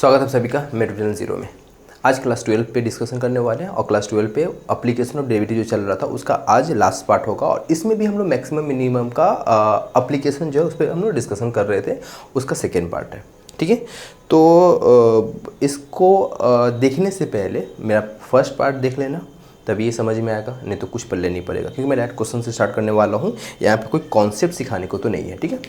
स्वागत है सभी का मेट्रो चैनल जीरो में। आज क्लास 12 पे डिस्कशन करने वाले हैं और क्लास 12 पे एप्लीकेशन ऑफ डेरिवेटिव जो चल रहा था उसका आज लास्ट पार्ट होगा और इसमें भी हम लोग मैक्सिमम मिनिमम का एप्लीकेशन जो है उस पर हम लोग डिस्कशन कर रहे थे, उसका सेकेंड पार्ट है। ठीक है, तो इसको देखने से पहले मेरा फर्स्ट पार्ट देख लेना, तभी ये समझ में आएगा, नहीं तो कुछ पल्ले नहीं पड़ेगा, क्योंकि मैं डायरेक्ट क्वेश्चन से स्टार्ट करने वाला हूँ। यहाँ पे कोई कॉन्सेप्ट सिखाने को तो नहीं है। ठीक है,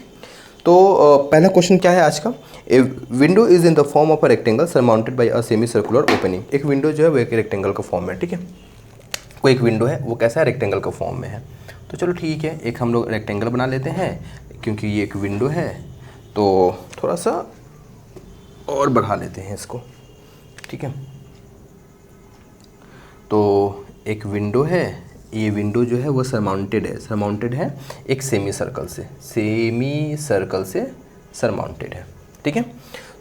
तो पहला क्वेश्चन क्या है आज का। A window is in the form of a rectangle surmounted bye a semi circular opening. एक विंडो जो है वो एक रेक्टेंगल का फॉर्म में। ठीक है, कोई एक विंडो है वो कैसा है, रेक्टेंगल का फॉर्म में है। तो चलो ठीक है, एक हम लोग रेक्टेंगल बना लेते हैं, क्योंकि ये एक विंडो है तो थोड़ा सा और बढ़ा लेते हैं इसको। ठीक है, तो एक विंडो है, ये विंडो जो है वो सरमाउंटेड है एक सेमी सर्कल से सरमाउंटेड है। ठीक है,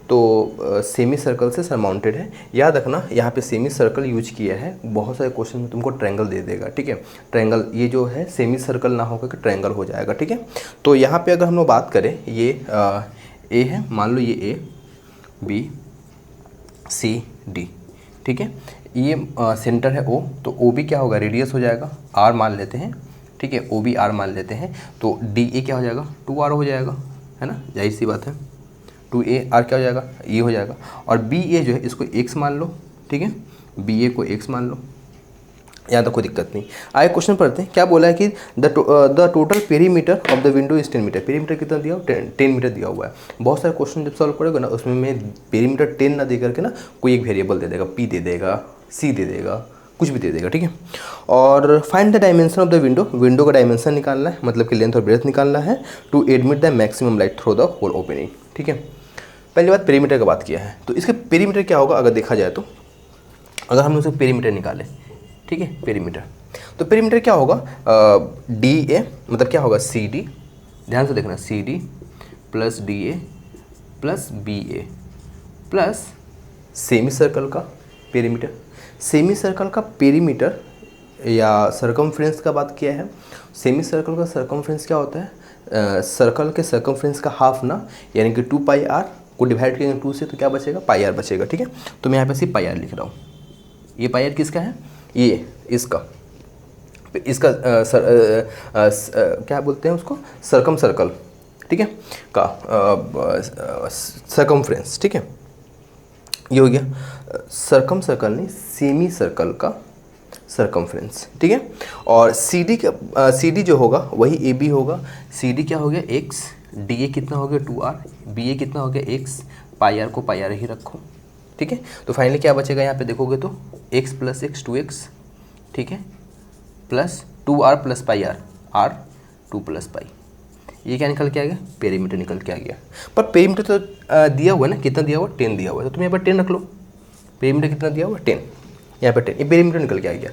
तो सेमी सर्कल से सरमाउंटेड है। याद रखना यहाँ पे सेमी सर्कल यूज किया है, बहुत सारे क्वेश्चन में तुमको ट्रायंगल दे देगा। ठीक है, ट्रायंगल ये जो है सेमी सर्कल ना होकर के ट्रायंगल हो जाएगा। ठीक है, तो यहाँ पे अगर हम लोग बात करें, ये ए है, मान लो ये ए बी सी डी। ठीक है, ये सेंटर है ओ, तो ओ भी क्या होगा, रेडियस हो जाएगा, आर मान लेते हैं। ठीक है, ओ भी आर मान लेते हैं, तो डी ए क्या हो जाएगा, 2r हो जाएगा, है ना, जाहिर सी बात है। 2ar क्या हो जाएगा, ये हो जाएगा। और बी ए जो है इसको x मान लो। ठीक है, बी ए को x मान लो, यहाँ तो कोई दिक्कत नहीं। आगे क्वेश्चन पढ़ते हैं, क्या बोला है कि the total perimeter of the window is 10 metre. Perimeter कितना दिया हुआ, 10 मीटर दिया हुआ है। बहुत सारे क्वेश्चन जब सॉल्व करेगा ना, उसमें मैं पेरीमीटर 10 ना दे करके ना कोई एक वेरिएबल दे देगा, p दे देगा, c दे देगा, कुछ भी दे देगा। ठीक है, और find the dimension of the window का डायमेंशन निकालना है, मतलब कि लेंथ और ब्रेथ निकालना है, to admit the maximum light through the whole opening. ठीक है, पहली बात पेरीमीटर का बात किया है, तो इसका पेरीमीटर क्या होगा अगर देखा जाए तो, अगर हम उसको पेरीमीटर निकालें। ठीक है, पेरीमीटर, तो पेरीमीटर क्या होगा, डी ए मतलब क्या होगा, सी डी, ध्यान से देखना, C D plus D A plus B A plus semi circle का पेरीमीटर। सेमी सर्कल का पेरीमीटर या सर्कमफ्रेंस का बात किया है। सेमी सर्कल का सर्कमफ्रेंस क्या होता है, सर्कल के सर्कमफ्रेंस का हाफ ना, यानी कि 2πr को डिवाइड करेंगे 2 से तो क्या बचेगा, πr बचेगा। ठीक है, तो मैं यहाँ पे सिर्फ πr लिख रहा हूँ। ये πr किसका है, ये इसका क्या बोलते हैं उसको, सर्कम सर्कल। ठीक है, का सर्कमफ्रेंस। ठीक है, ये हो गया सर्कम सर्कल नहीं, सेमी सर्कल का सर्कमफ्रेंस। ठीक है, और सी डी जो होगा वही ए बी होगा। सी डी क्या हो गया, x, डी ए कितना हो गया 2r, बी ए कितना हो गया x, πr को πr ही रखो। ठीक है, तो फाइनली क्या बचेगा, यहाँ पे देखोगे तो x प्लस एक्स 2x। ठीक है, plus 2r plus πr, r 2 plus pi, ये क्या निकल के आ गया, पेरीमीटर निकल के आ गया। पर पेरीमीटर तो दिया हुआ है ना, कितना दिया हुआ, 10 दिया हुआ है, तो तुम यहाँ पर 10 रख लो। पेरीमीटर कितना दिया हुआ, 10, यहाँ पर 10, ये पेरीमीटर निकल के आ गया।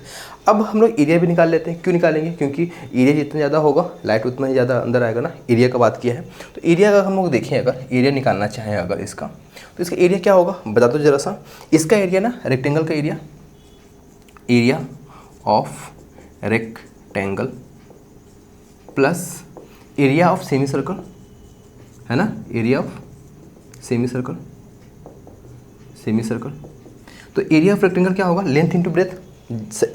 अब हम लोग एरिया भी निकाल लेते हैं। क्यों निकालेंगे, क्योंकि एरिया जितना ज़्यादा होगा लाइट उतना ही ज़्यादा अंदर आएगा ना। एरिया का बात किया है, तो एरिया का हम लोग देखें, अगर एरिया निकालना चाहें अगर इसका, तो इसका एरिया क्या होगा बता दो ज़रा सा। इसका एरिया ना, रेक्टेंगल का area of rectangle plus area of semi circle, है ना, एरिया ऑफ सेमी सर्कल। तो एरिया ऑफ रेक्टेंगल क्या होगा, लेंथ इंटू ब्रेथ।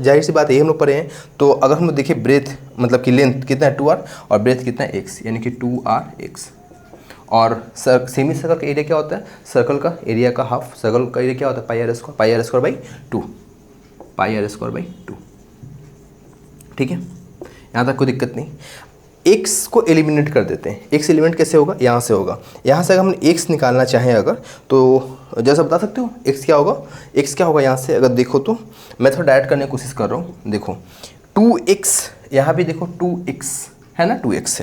जाहिर सी बात है, ये हम लोग पढ़े हैं। तो अगर हम लोग देखिए ब्रेथ मतलब कि लेंथ कितना है 2r और ब्रेथ कितना है x, यानी कि 2rx। और सेमी सर्कल का एरिया क्या होता है, सर्कल का एरिया का हाफ, सर्कल का एरिया क्या होता है, πr स्क्वायर बाई 2। ठीक है, यहाँ तक कोई दिक्कत नहीं। x को एलिमिनेट कर देते हैं। x एलिमिनेट कैसे होगा, यहाँ से होगा। यहाँ से अगर हम x निकालना चाहें अगर, तो जैसा बता सकते हो x क्या होगा यहाँ से अगर देखो तो, मैं थोड़ा डायरेक्ट करने की कोशिश कर रहा हूँ। देखो 2x, यहाँ भी देखो 2x है ना, 2x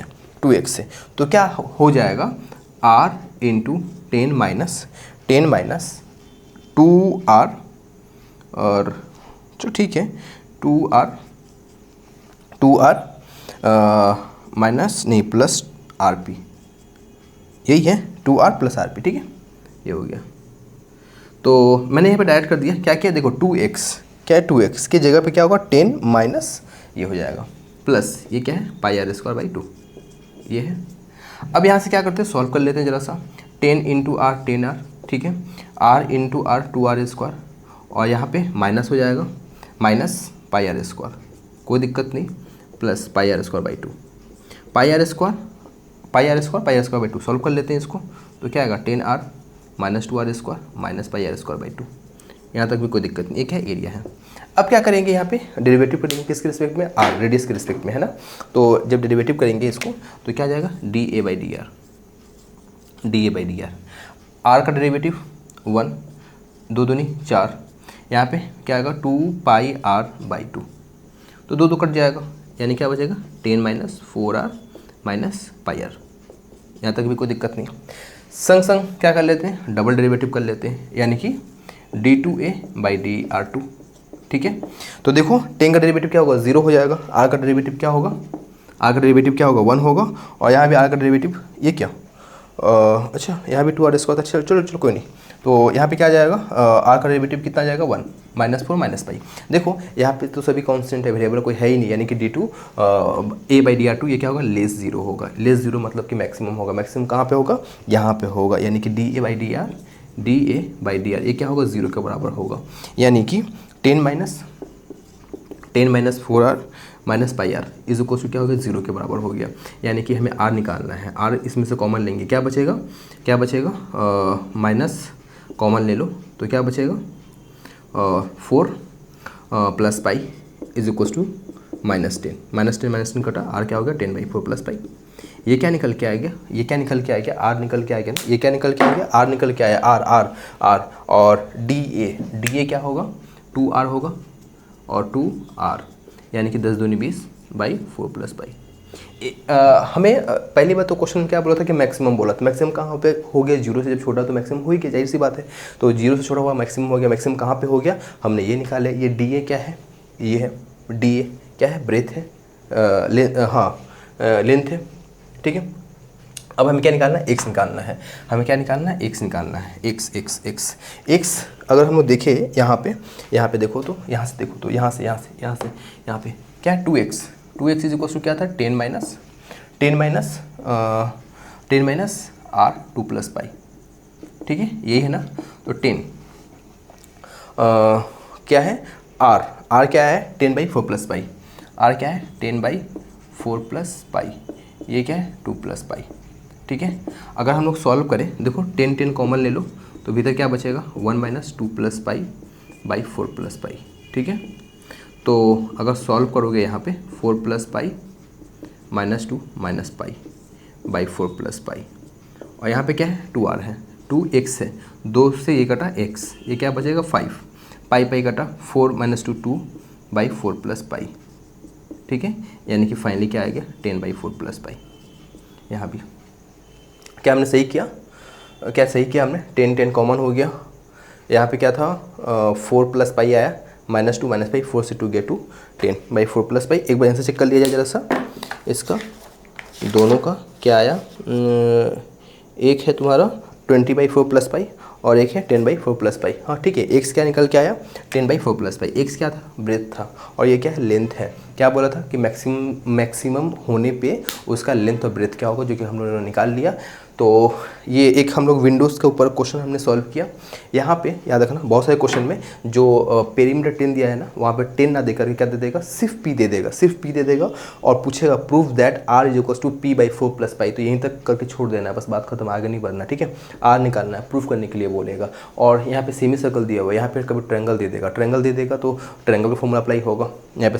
है, तो क्या हो जाएगा, r इंटू 10 माइनस 2r, और चलो ठीक है 2r माइनस नहीं प्लस rp, यही है 2r प्लस rp। ठीक है, ये हो गया। तो मैंने यहाँ पे डायरेक्ट कर दिया, क्या देखो 2x, क्या है 2x की जगह पे क्या होगा 10 माइनस ये हो जाएगा प्लस ये क्या है πr स्क्वायर बाई 2, ये है। अब यहाँ से क्या करते हैं, सॉल्व कर लेते हैं ज़रा सा। 10 इंटू आर 10r, ठीक है, आर इंटू आर 2r², और यहाँ पे माइनस हो जाएगा, माइनस पाई आर स्क्वायर, कोई दिक्कत नहीं, plus pi are square by 2, pi are square by 2 solve कर लेते हैं इसको, तो क्या आएगा 10r minus 2r² minus pi are square by 2। यहाँ तक भी कोई दिक्कत नहीं, एक है एरिया है। अब क्या करेंगे यहाँ पे डेरिवेटिव करेंगे किसके रिस्पेक्ट में, आर रेडियस के रिस्पेक्ट में, है ना। तो जब डेरिवेटिव करेंगे इसको तो क्या आ जाएगा D A by D R, R का डेरिवेटिव 1, 2 दूनी 4, यहाँ पे क्या आएगा 2 पाई आर बाई 2, तो 2 कट जाएगा, यानी क्या बचेगा 10 minus 4r minus pi are. यहाँ तक भी कोई दिक्कत नहीं। संग संग क्या कर लेते हैं, डबल डेरिवेटिव कर लेते हैं, यानी कि d2a बाई dr2, ठीक है। तो देखो 10 का डेरिवेटिव क्या होगा 0 हो जाएगा, r का डेरिवेटिव क्या होगा, 1 होगा, और यहाँ भी r का डेरिवेटिव ये क्या अच्छा यहाँ भी 2r² था, चलो कोई नहीं। तो यहाँ पे क्या आ जाएगा r का डेरिवेटिव कितना आ जाएगा 1 माइनस 4 माइनस पाई। देखो यहाँ पे तो सभी कांस्टेंट है, वेरिएबल कोई है ही नहीं, यानी कि d2 a बाई dr2 ये क्या होगा लेस 0 होगा, लेस 0 मतलब कि मैक्सिमम होगा, मैक्सिमम कहाँ पे होगा यहाँ पे होगा, यानी कि d a बाई dr ये क्या होगा 0 के बराबर होगा, यानी कि 10 minus 4r minus pi r is equal to क्या हो गया 0 के बराबर हो गया, यानी कि हमें r निकालना है, r इसमें से कॉमन लेंगे, क्या बचेगा माइनस कॉमन ले लो, तो क्या बचेगा 4 plus pi is equal to minus 10 minus 10 कटा, r क्या हो गया 10 बाई 4 प्लस पाई। ये क्या निकल के आएगा, r निकल के आएगा ना, ये क्या निकल के आएगा, r निकल के आया, r और da क्या होगा 2r होगा और 2r, यानी कि 10 दूनी 20 बाई 4 प्लस पाई। हमें पहली बात तो क्वेश्चन क्या बोला था कि मैक्सिमम बोला था, मैक्सिमम कहाँ पे हो गया 0 से जब छोटा तो मैक्सिमम हो ही गया, जाहिर सी बात है। तो 0 से छोटा हुआ मैक्सिमम हो गया, मैक्सिमम कहाँ पे हो गया हमने ये निकाला है। ये डी ए क्या है, ये है डी ए क्या है ब्रेथ है, लेंथ है, ठीक है। अब हमें क्या निकालना है एक्स निकालना है, एक्स अगर हम लोग देखें यहाँ पे देखो तो यहाँ से यहाँ पे क्या है 2x इज इक्वल टू क्या था 10 माइनस r 2 प्लस पाई, ठीक है यही है ना। तो 10 क्या है r क्या है 10 बाई 4 प्लस पाई, r क्या है 10 बाई 4 प्लस पाई, ये क्या है 2 प्लस पाई, ठीक है। अगर हम लोग सॉल्व करें देखो 10 कॉमन ले लो तो भीतर क्या बचेगा 1 minus 2 plus pi by 4 plus पाई, ठीक है। तो अगर सॉल्व करोगे यहाँ पे 4 plus pi minus 2 minus pi by 4 plus पाई, और यहाँ पे क्या है 2r है, 2x है, 2 से ये कटा x, ये क्या बचेगा 5 पाई कटा 4 माइनस 2 बाई 4 प्लस पाई, ठीक है। यानी कि फाइनली क्या आ गया 10 बाई 4 प्लस पाई। यहाँ भी क्या हमने सही किया, हमने 10 कॉमन हो गया, यहाँ पे क्या था 4 प्लस पाई आया माइनस 2 माइनस पाई, 4 से 2 गया 2 10 बाई 4 प्लस पाई। एक बार यहाँ से चेक कर लिया जाए जरा सा, इसका दोनों का क्या आया, एक है तुम्हारा 20 बाई 4 प्लस पाई और एक है 10 बाई 4 प्लस पाई, हाँ ठीक है। एक्स क्या निकल के आया 10 बाई 4 प्लस पाई, एक्स क्या था ब्रेथ था और ये क्या है लेंथ है। क्या बोला था कि मैक्सिमम होने पे उसका लेंथ और ब्रेथ क्या होगा, जो कि हम लोगों ने निकाल लिया। तो ये एक हम लोग विंडोज़ के ऊपर क्वेश्चन हमने सॉल्व किया। यहाँ पे याद रखना बहुत सारे क्वेश्चन में जो पेरीमीटर 10 दिया है ना, वहाँ पे 10 ना देकर के क्या दे देगा सिर्फ पी दे देगा और पूछेगा proof that r is equal to P by 4 plus pi. तो यहीं तक करके छोड़ देना है, बस बात खत्म, आगे नहीं बढ़ना, ठीक है। r निकालना है, प्रूफ करने के लिए बोलेगा। और यहाँ पे सेमी सर्कल दिया हुआ है, यहाँ पे कभी ट्रायंगल दे देगा तो ट्रायंगल का फॉर्मूला अप्लाई होगा। यहाँ पे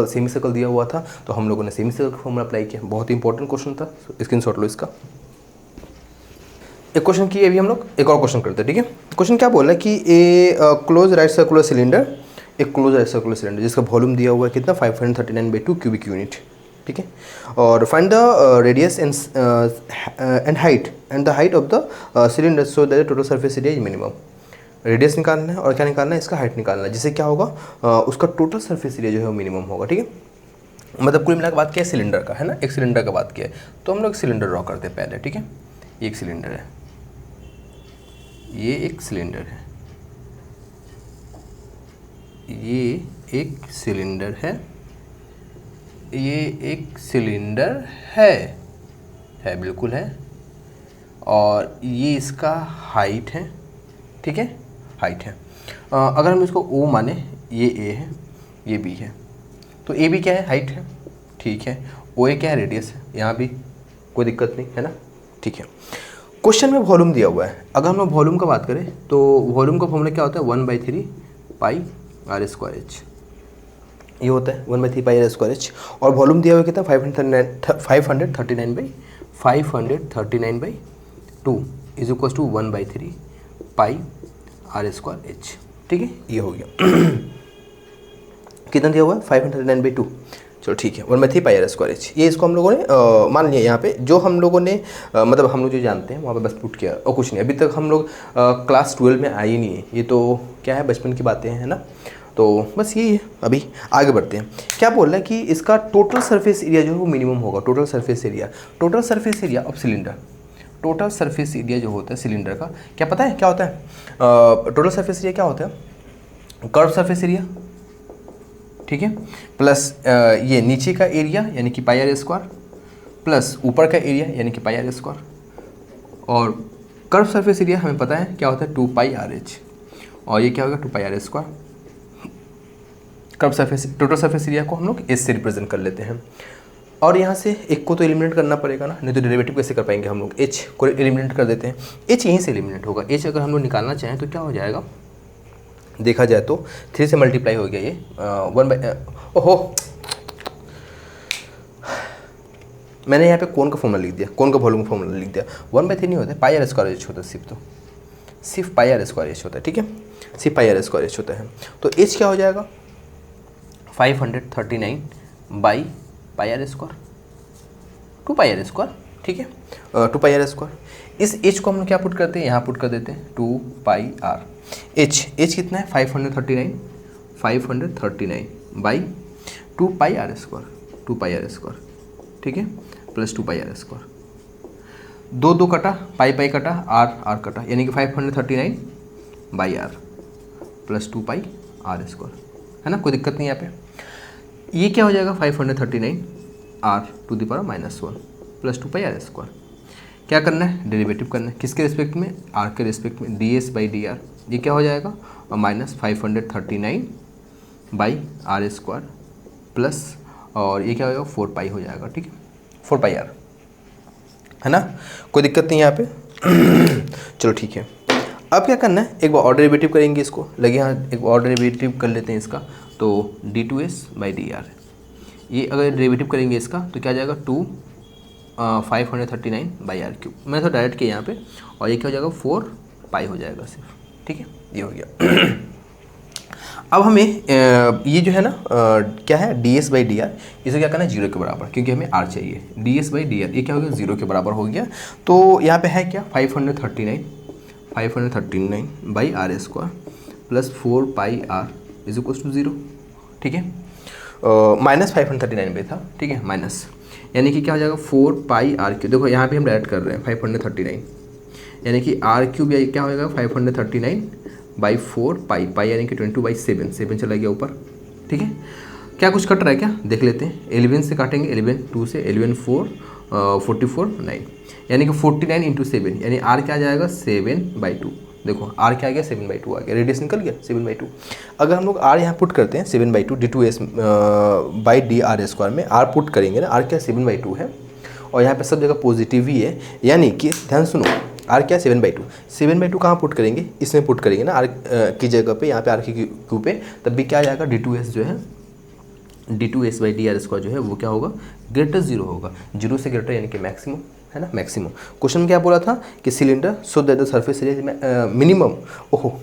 सेमी सर्कल दिया हुआ था तो हम लोगों ने सेमी सर्कल का फॉर्मूला अप्लाई किया। बहुत ही इंपॉर्टेंट क्वेश्चन था, स्क्रीनशॉट लो इसका। एक क्वेश्चन किए अभी हम लोग एक और क्वेश्चन करते हैं, ठीक है। क्वेश्चन क्या बोला है कि ए क्लोज राइट सर्कुलर सिलेंडर, एक क्लोज राइट सर्कुलर सिलेंडर जिसका वॉल्यूम दिया हुआ है कितना 539/2 क्यूबिक यूनिट, ठीक है। और find the radius and height of the cylinder so that total surface area is minimum. Radius निकालना है और क्या निकालना है, इसका हाइट निकालना है, जिससे क्या होगा उसका टोटल सरफेस एरिया जो है वो मिनिमम होगा, ठीक है। मतलब कुल मिला के बात किया है सिलेंडर का, है ना, एक सिलेंडर का बात किया है। तो हम लोग सिलेंडर ड्रॉ करते हैं पहले, ठीक है। ये एक सिलेंडर है, ये एक सिलेंडर है, ये एक सिलेंडर है, ये एक सिलेंडर है बिल्कुल है। और ये इसका हाइट है, ठीक है, हाइट है। अगर हम इसको ओ माने, ये ए है, ये बी है, तो ए बी क्या है, हाइट है, ठीक है। ओ ए क्या है, रेडियस है, यहाँ भी कोई दिक्कत नहीं है ना, ठीक है। क्वेश्चन में वॉल्यूम दिया हुआ है। अगर हम लोग वॉल्यूम का बात करें तो वॉल्यूम का फॉर्मूला क्या होता है, 1/3 पाई आर स्क्वायर एच, ये होता है 1/3 पाई आर स्क्वायर एच। और वॉल्यूम दिया हुआ कितना, 539/2 is equal to 1/3 pi are square H, ठीक है, ये हो गया। कितना दिया हुआ है, 539/2, चलो ठीक है, 1/3 पाई आर स्क्वायर एच। ये इसको हम लोगों ने मान लिया। यहाँ पे जो हम लोगों ने मतलब हम लोग जो जानते हैं वहाँ पे बस पुट किया और कुछ नहीं। अभी तक हम लोग क्लास 12 में आए ही नहीं है, ये तो क्या है, बचपन की बातें हैं ना, तो बस यही है। अभी आगे बढ़ते हैं। क्या बोल रहा है कि इसका टोटल सरफेस एरिया जो है वो मिनिमम होगा। Total surface area of cylinder, total surface area जो होता है सिलेंडर का, क्या पता है क्या होता है, टोटल सरफेस एरिया क्या होता है, कर्व सरफेस एरिया, ठीक है, प्लस ये नीचे का एरिया यानी कि पाई आर स्क्वायर, प्लस ऊपर का एरिया यानी कि पाई आर स्क्वायर, और कर्व सरफेस एरिया हमें पता है क्या होता है, 2 पाई आर एच, और ये क्या होगा, 2 pi are square. Curve surface, total surface area को हम लोग एच से रिप्रेजेंट कर लेते हैं। और यहाँ से एक को तो एलिमिनेट करना पड़ेगा ना, नहीं तो डेरिवेटिव कैसे कर पाएंगे हम लोग। एच को एलिमिनेट कर देते हैं, एच यहीं से एलिमिनेट होगा। एच अगर हम लोग निकालना चाहें तो क्या हो जाएगा, देखा जाए तो 3 से मल्टीप्लाई हो गया ये 1/, मैंने यहाँ पे कौन का फॉर्मूला लिख दिया, कौन का वॉल्यूम का फॉर्मूला लिख दिया। 1/3 नहीं होता है, पाई आर स्क्वायर एच होता है सिर्फ पाई आर स्क्वायर एच होता है, ठीक है, सिर्फ पाई आर स्क्वायर एच होता है। तो एच क्या हो जाएगा, 539 by pi are square, 2 pi are square, ठीक है, 2 पाई आर स्क्वायर। इस एच को हम क्या पुट करते हैं, यहाँ पुट कर देते हैं 2 पाई आर। एच कितना है, 539 बाई 2 पाई आर स्क्वायर, ठीक है, प्लस 2 पाई आर स्क्वायर। 2 कटा, पाई कटा, आर कटा, यानी कि 539 by r plus 2 pi are square, है ना, कोई दिक्कत नहीं यहाँ पे। ये क्या हो जाएगा, 539 r to the power -1 plus 2 pi are square. क्या करना है, डेरिवेटिव करना है, किसके रिस्पेक्ट में, आर के रिस्पेक्ट में, ds/dr। ये क्या हो जाएगा, minus 539 by r square plus, और ये क्या हो जाएगा, 4 पाई हो जाएगा, ठीक है, 4 पाई आर, है ना, कोई दिक्कत नहीं यहाँ पे। चलो ठीक है, अब क्या करना है, एक बार और डेरिवेटिव करेंगे इसको, लगे यहाँ एक और डेरिवेटिव कर लेते हैं इसका। तो d2s/dr, ये अगर डेरिवेटिव करेंगे इसका तो क्या आ जाएगा, 539 बाई आर क्यूब। मैंने तो डायरेक्ट किया यहाँ पे, और ये क्या हो जाएगा, 4 पाई हो जाएगा सिर्फ, ठीक है, ये हो गया। अब हमें ये जो है ना क्या है, ds/dr, इसे क्या करना है, 0 के बराबर, क्योंकि हमें r चाहिए। ds/dr ये क्या हो गया, 0 के बराबर हो गया। तो यहाँ पे है क्या, 539 by r square plus 4 pi r is equal to 0, ठीक है, माइनस 539 पे था, ठीक है, माइनस, यानी कि क्या हो जाएगा, 4 पाई आर क्यूब। देखो यहाँ पे हम डायरेक्ट कर रहे हैं 539, यानी कि आर क्यूब या क्या हो जाएगा, 539 बाई 4 पाई यानी कि 22/7, 7 चला गया ऊपर, ठीक है। क्या कुछ कट रहा है क्या, देख लेते हैं। 11 से काटेंगे, 11 2 से, 11 4 44 9, यानी कि 49 इंटू 7, यानी आर क्या आ जाएगा, 7/2। देखो आर क्या आ गया, 7/2 आ गया, रेडियस निकल गया 7/2। अगर हम लोग आर यहाँ पुट करते हैं 7/2 d2s/dr² में आर पुट करेंगे ना, आर क्या 7/2 है, और यहाँ पे सब जगह पॉजिटिव ही है, यानी कि ध्यान सुनो, आर क्या 7/2 कहाँ पुट करेंगे, इसमें पुट करेंगे ना, आर की जगह पे, यहाँ पे आर की क्यू पे, तब भी क्या आ जाएगा, d2s जो है, d2s/dr² जो है वो क्या होगा, ग्रेटर 0 होगा, 0 से ग्रेटर यानी कि मैक्सिमम, है ना, मैक्सिमम। क्वेश्चन में क्या बोला था कि cylinder so that the surface area minimum, ओहो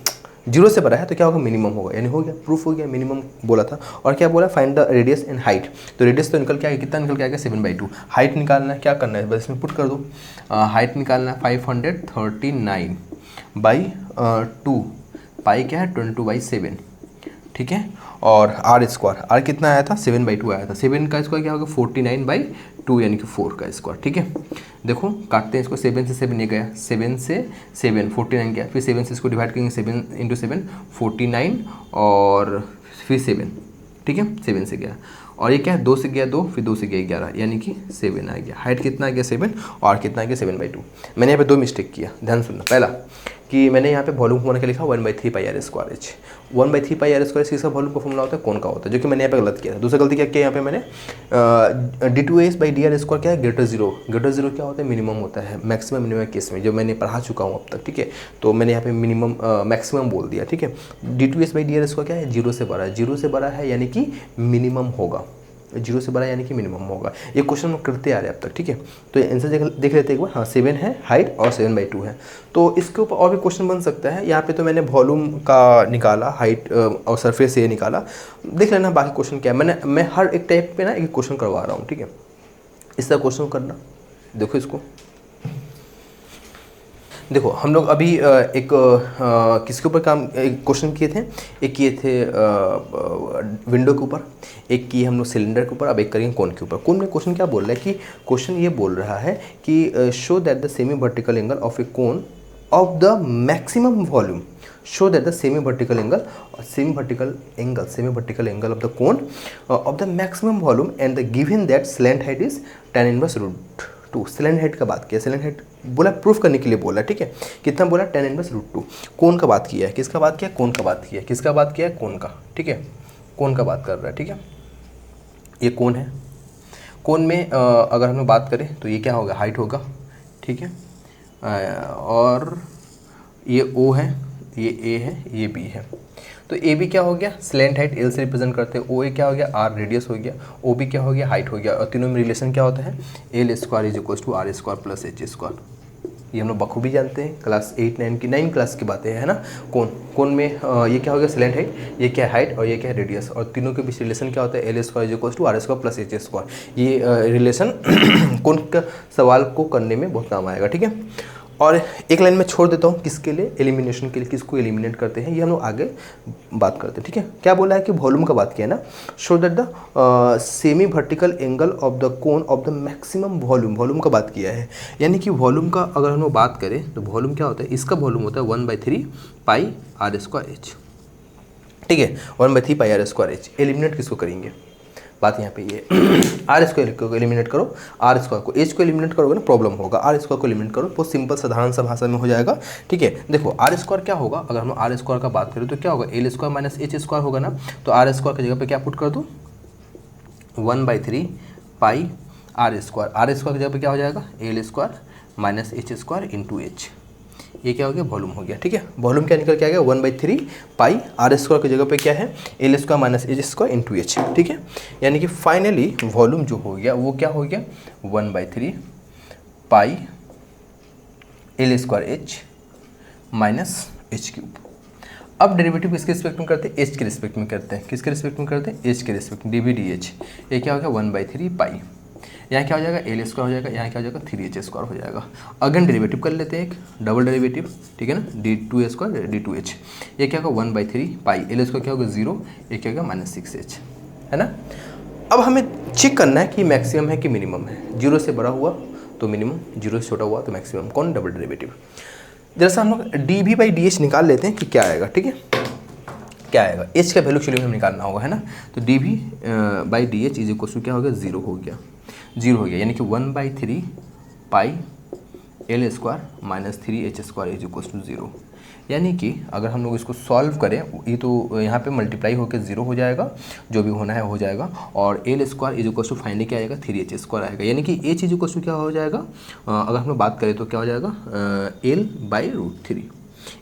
0 से बड़ा है तो क्या होगा, मिनिमम होगा, यानी हो गया, प्रूफ हो गया, मिनिमम बोला था। और क्या बोला, find the radius and height, तो रेडियस तो निकल के आएगा, कितना निकल के आएगा, 7/2। हाइट निकालना है, क्या करना है, बस इसमें पुट कर दो, हाइट निकालना है 539 बाई 2 पाई क्या है 22/7, ठीक है, और आर स्क्वायर, आर कितना आया था, 7/2 आया था, 7 का स्क्वायर क्या होगा, 49/2 यानी कि 4 का स्क्वायर, ठीक है। देखो काटते हैं इसको, 7 से 7 ये गया, 7 से 7 49 गया, फिर 7 से इसको डिवाइड करेंगे, 7 इंटू 7 49, और फिर 7, ठीक है, 7 से गया, और ये क्या है, 2 से गया 2, फिर 2 से गया 11, यानी कि 7 आ गया। हाइट कितना आ गया 7, और कितना आ गया 7/2। मैंने यहाँ पे 2 मिस्टेक किया, ध्यान सुनना। पहला कि मैंने यहाँ पे वॉल्यूम फॉर्मूला क्या लिखा 1/3 pi are square H. 1/3 pi are square किसका वॉल्यूम का फॉर्मूला होता है, कौन का होता है, जो कि मैंने यहाँ पे गलत किया था। दूसरा गलती क्या किया यहाँ पे मैंने, d2s/dr स्क्वायर क्या है, ग्रेटर जीरो क्या होता है, मिनिमम होता है मैक्सिमम मिनिमम केस में, जो मैंने पढ़ा चुका हूँ अब तक, ठीक है। तो मैंने यहाँ पे मिनिमम मैक्सिमम बोल दिया, ठीक है। d2s/dr स्क्वायर क्या है, जीरो से बड़ा है, जीरो से बड़ा है यानी कि मिनिमम होगा, जीरो से बड़ा यानी कि मिनिमम होगा। ये क्वेश्चन हम करते आ रहे हैं अब तक, ठीक है। तो आंसर देख लेते हैं एक बार। हाँ 7 है हाइट और 7/2 है। तो इसके ऊपर और भी क्वेश्चन बन सकता है। यहाँ पे तो मैंने वॉल्यूम का निकाला, हाइट और सरफेस ये निकाला, देख लेना बाकी क्वेश्चन क्या है। मैं हर एक टाइप पे ना एक क्वेश्चन करवा रहा हूँ, ठीक है। इस तरह क्वेश्चन करना, देखो इसको, देखो हम लोग अभी एक किसके ऊपर काम, एक क्वेश्चन किए थे, एक किए थे विंडो के ऊपर, एक किए हम लोग सिलेंडर के ऊपर, अब एक करेंगे कोन के ऊपर। कोन में क्वेश्चन क्या बोल रहा है कि क्वेश्चन ये बोल रहा है कि show that the semi vertical angle of A cone of the maximum volume, show that the semi vertical angle of the cone of the maximum volume and the given that slant height is tan inverse √2। Slant height का बात किया, slant height बोला proof करने के लिए बोला, ठीक है। कितना बोला, tan इनवर्स √2। कोन का बात किया है, किसका बात किया, कोन का बात किया है, किसका बात किया है, कोन का, ठीक है। कोन का बात कर रहा है, ठीक है। ये कोन है, कोन में अगर हम लोग बात करें तो ये क्या होगा, हाइट होगा, ठीक है। और ये O है, ये A है, ये B है। तो ए बी क्या हो गया, स्लैंट हाइट L से रिप्रेजेंट करते हैं। ओ ए क्या हो गया, R रेडियस हो गया। ओ बी क्या हो गया, हाइट हो गया। और तीनों में रिलेशन क्या होता है, L square is equal to R square plus H square. ये हम लोग बखूबी जानते हैं, क्लास 8 9 की 9 क्लास की बातें है ना। कोन में ये क्या हो गया, स्लैंट हाइट, ये क्या है हाइट और ये क्या है रेडियस। और तीनों के बीच रिलेशन क्या होता है, L square is equal to R square plus H square. ये रिलेशन कोन का सवाल को करने में बहुत काम आएगा, ठीक है। और एक लाइन में छोड़ देता हूँ, किसके लिए, एलिमिनेशन के लिए, किसको एलिमिनेट करते हैं ये हम लोग आगे बात करते हैं, ठीक है। क्या बोला है कि वॉल्यूम का बात किया ना, show that the semi vertical angle of the cone of the maximum volume, volume का बात किया है। यानी कि वॉल्यूम का अगर हम लोग बात करें तो वॉल्यूम क्या होता है, इसका वॉल्यूम होता है 1/3 पाई आर स्क्वायर एच, ठीक है। 1/3 pi are square H. Eliminate किसको करेंगे, बात यहाँ पे ये आर स्क्वायर को एलिमिनेट करो, आर स्क्वायर को, एच को एलिमिनेट करोगे ना प्रॉब्लम होगा। आर स्क्वायर को एलिमिनेट करो, बहुत सिंपल साधारण सा भाषा में हो जाएगा, ठीक है। देखो आर स्क्वायर क्या होगा, अगर हम आर स्क्वायर का बात करें तो क्या होगा, L square minus H square होगा ना। तो आर स्क्वायर की जगह पे क्या पुट कर दो, 1/3 pi are square. Are square की जगह पे क्या हो जाएगा, L square minus H square into H. ये क्या हो गया, वॉल्यूम हो गया, ठीक है। वॉल्यूम क्या निकल के आ गया, 1/3 पाई आर स्क्वायर की जगह पे क्या है, L square minus H square into H, ठीक है। यानी कि फाइनली वॉल्यूम जो हो गया वो क्या हो गया, 1/3 pi L square H minus H cube. अब डेरिवेटिव किसके रिस्पेक्ट में करते हैं, H के रिस्पेक्ट में करते हैं। किसके रिस्पेक्ट में करते हैं, H के रिस्पेक्ट में, dV/dH। ये क्या हो गया, 1/3 पाई, यहाँ क्या हो जाएगा, L स्क्वायर हो जाएगा, यहाँ क्या हो जाएगा, 3H स्क्वायर हो जाएगा। अगेन डेरिवेटिव कर लेते हैं, एक डबल डेरिवेटिव, ठीक है ना, d2 स्क्वायर d2h। ये क्या होगा, 1/3 पाई, L स्क्वायर क्या होगा 0, ये क्या होगा -6H, है ना। अब हमें चेक करना है कि मैक्सिमम है कि मिनिमम है। 0 से बड़ा हुआ तो मिनिमम, 0 से छोटा हुआ तो मैक्सिमम। कौन, डबल डेरिवेटिव। जैसा हम लोग dV/dH निकाल लेते हैं कि क्या आएगा, ठीक है। क्या आएगा, H का वैल्यू चलिए हमें निकालना होगा, है ना। तो dV/dH इज इक्वल टू क्या हो गया, 0 हो गया, 0 हो गया। यानी कि 1/3 pi L square minus 3H square is equal to 0। यानी कि अगर हम लोग इसको सॉल्व करें, ये तो यहाँ पे मल्टीप्लाई होकर 0 हो जाएगा, जो भी होना है हो जाएगा। और L square is equal to finally क्या आएगा, 3H स्क्वायर आएगा। यानी कि H इज इक्वल टू क्या हो जाएगा, अगर हम लोग बात करें तो क्या हो जाएगा, L/√3।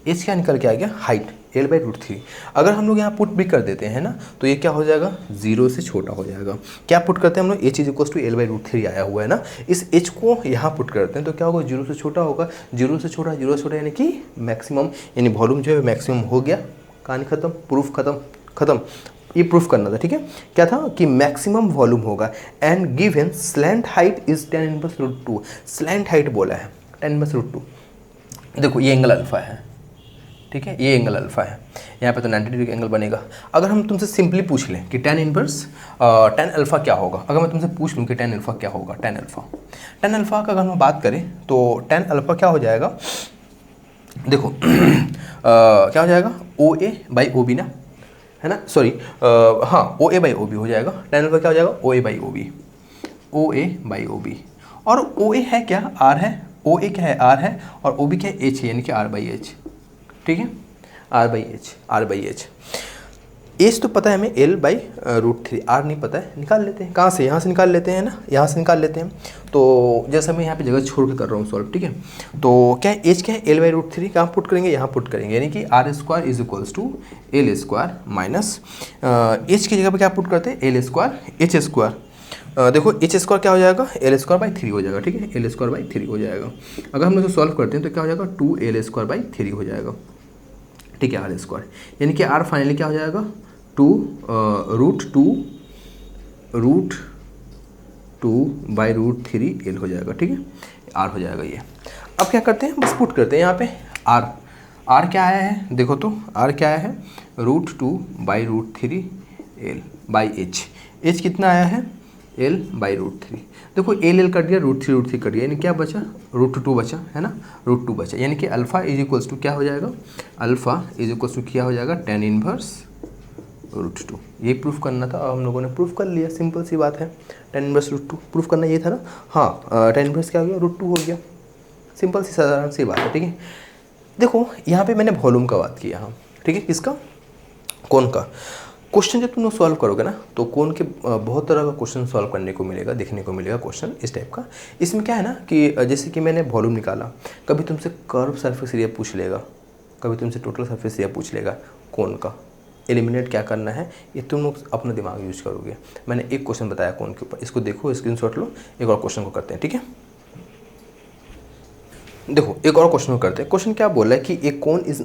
H क्या निकल के आ गया, हाइट, L/√3। अगर हम लोग यहाँ पुट भी कर देते हैं ना, तो ये क्या हो जाएगा, 0 से छोटा हो जाएगा। क्या पुट करते हैं हम लोग, H is equal to L/√3 आया हुआ है ना, इस H को यहाँ पुट करते हैं तो क्या होगा, 0 से छोटा होगा। 0 से छोटा, 0 से छोटा यानी कि मैक्सिमम, यानी वॉल्यूम जो है मैक्सिमम हो गया। कहानी खत्म, प्रूफ खत्म। ये प्रूफ करना था, ठीक है। क्या था कि मैक्सिमम वॉल्यूम होगा and given slant height is tan inverse √2। Slant height बोला है, tan इनवर्स √2। देखो ये एंगल अल्फा है, ठीक है, ये एंगल अल्फा है। यहाँ पे तो 90 डिग्री का एंगल बनेगा। अगर हम तुमसे सिंपली पूछ लें कि tan इनवर्स tan अल्फा क्या होगा, अगर मैं तुमसे पूछ लूँ कि tan अल्फा क्या होगा, tan अल्फा का अगर हम बात करें तो tan अल्फा क्या हो जाएगा, देखो क्या हो जाएगा, OA/OB ना, है ना, सॉरी हाँ OA/OB हो जाएगा। tan अल्फा क्या हो जाएगा, OA/OB। और OA है क्या, R है, OA क्या है, R है, और OB क्या है, H है, यानी कि R/H। ठीक है, R/H। एच तो पता है हमें L/√3, R नहीं पता है, निकाल लेते हैं। कहाँ से? यहाँ से निकाल लेते हैं ना, यहाँ से निकाल लेते हैं। तो जैसे मैं यहाँ पे जगह छोड़ के कर रहा हूँ सॉल्व, ठीक है। तो क्या है, एच क्या है, L/√3, कहाँ पुट करेंगे, यहाँ पुट करेंगे, यानी कि R² = L² माइनस एच की जगह पे क्या पुट करते हैं, L², देखो H² क्या हो जाएगा, L²/3 हो जाएगा, ठीक है, L²/3 हो जाएगा। अगर हम इसे सॉल्व करते हैं तो क्या हो जाएगा, 2L²/3 हो जाएगा, ठीक है, R², यानी कि R फाइनली क्या हो जाएगा, 2√2/√3L हो जाएगा, ठीक है, R हो जाएगा ये। अब क्या करते हैं, बस पुट करते हैं यहाँ पे R क्या आया है, देखो तो R क्या आया है, √2/√3L/H। H कितना आया है, L/√3। देखो L कट गया, √3 कट गया, यानी क्या बचा, √2 बचा, है ना, √2 बचा, यानी कि अल्फा = क्या हो जाएगा, अल्फा = क्या हो जाएगा, tan इनवर्स√2। ये प्रूफ करना था, हम लोगों ने प्रूफ कर लिया, सिंपल सी बात है। tan इनवर्स√2 प्रूफ करना ये था ना, हाँ, tan इनवर्स क्या हो गया, √2 हो गया, सिंपल सी साधारण सी बात है, ठीक है। देखो यहाँ पे मैंने वॉल्यूम का बात किया, हाँ, ठीक है, किसका, कौन का। क्वेश्चन जब तुम लोग सॉल्व करोगे ना, तो कौन के बहुत तरह का क्वेश्चन सॉल्व करने को मिलेगा, देखने को मिलेगा क्वेश्चन इस टाइप का। इसमें क्या है ना कि जैसे कि मैंने वॉल्यूम निकाला, कभी तुमसे कर्व सरफेस एरिया पूछ लेगा, कभी तुमसे टोटल सरफेस एरिया पूछ लेगा, कौन का एलिमिनेट क्या करना है, ये तुम लोग अपना दिमाग यूज करोगे। मैंने एक क्वेश्चन बताया कौन के ऊपर, इसको देखो, स्क्रीनशॉट लो, एक और क्वेश्चन को करते हैं, ठीक है। देखो एक और क्वेश्चन करते हैं। क्वेश्चन क्या बोल रहा है कि एक cone is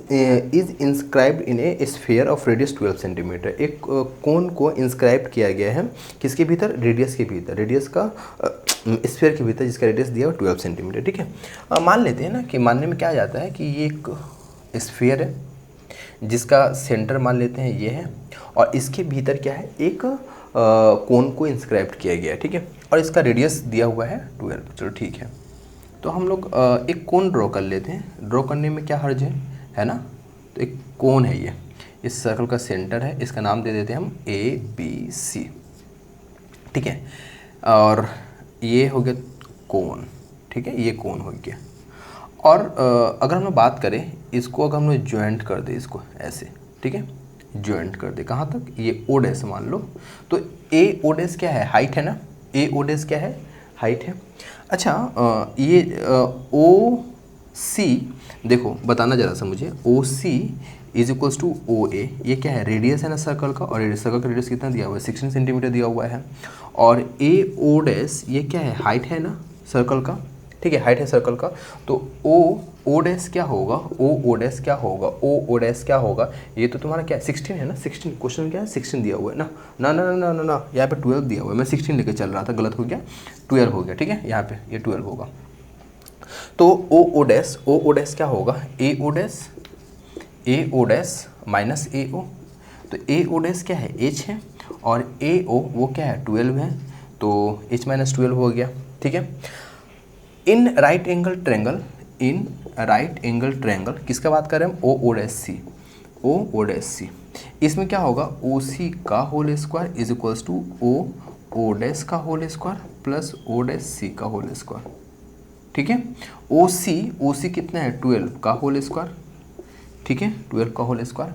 inscribed in A sphere of radius 12 centimetre. एक कोन को इंस्क्राइब किया गया है किसके भीतर, रेडियस के भीतर, रेडियस का स्फीयर के भीतर, जिसका रेडियस दिया हुआ 12 सेंटीमीटर, ठीक है। मान लेते हैं ना कि मानने में क्या जाता है कि ये एक स्फीयर है जिसका सेंटर मान लेते हैं ये है, और इसके भीतर क्या है, एक कोन को इंस्क्राइब किया गया है, ठीक है, और इसका रेडियस दिया हुआ है 12। चलो ठीक है, तो हम लोग एक कोन ड्रॉ कर लेते हैं। ड्रॉ करने में क्या हर्ज है ना। तो एक कोन है ये, इस सर्कल का सेंटर है, इसका नाम दे देते हैं हम ABC, ठीक है, और ये हो गया कोन, ठीक है, ये कोन हो गया। और अगर हम लोग बात करें इसको, अगर हम लोग ज्वाइंट कर दे इसको ऐसे, ठीक है, ज्वाइंट कर दे कहाँ तक, ये O' मान लो, तो AO' क्या है, हाइट है ना, AO' क्या है, हाइट है। अच्छा ये OC देखो, बताना ज़रा सा मुझे, OC = OA, ये क्या है, रेडियस है ना सर्कल का, और सर्कल का रेडियस कितना दिया हुआ है, 16 सेंटीमीटर दिया हुआ है। और AO' ये क्या है, हाइट है ना सर्कल का, ठीक है, हाइट है सर्कल का। तो OO' क्या होगा, OO' क्या होगा, OO' क्या होगा, ये तो तुम्हारा क्या है, 16 है ना, 16, क्वेश्चन क्या है, 16 दिया हुआ है ना, ना ना ना ना ना, यहाँ पे 12 दिया हुआ है, मैं 16 लेके चल रहा था, गलत हो गया, 12 हो गया, ठीक है, यहाँ पे ये 12 होगा। तो OO' क्या होगा, AO' माइनस AO, तो AO' क्या है, H है, और AO वो क्या है, 12 है, तो H - 12 हो गया, ठीक है। इन राइट एंगल ट्रैंगल किसका बात कर रहे हैं हम, OOC। इसमें क्या होगा, OC का होल स्क्वायर = OO' का होल स्क्वायर प्लस OC का होल स्क्वायर, ठीक है। OC कितना है, 12 का होल स्क्वायर, ठीक है, 12 का होल स्क्वायर।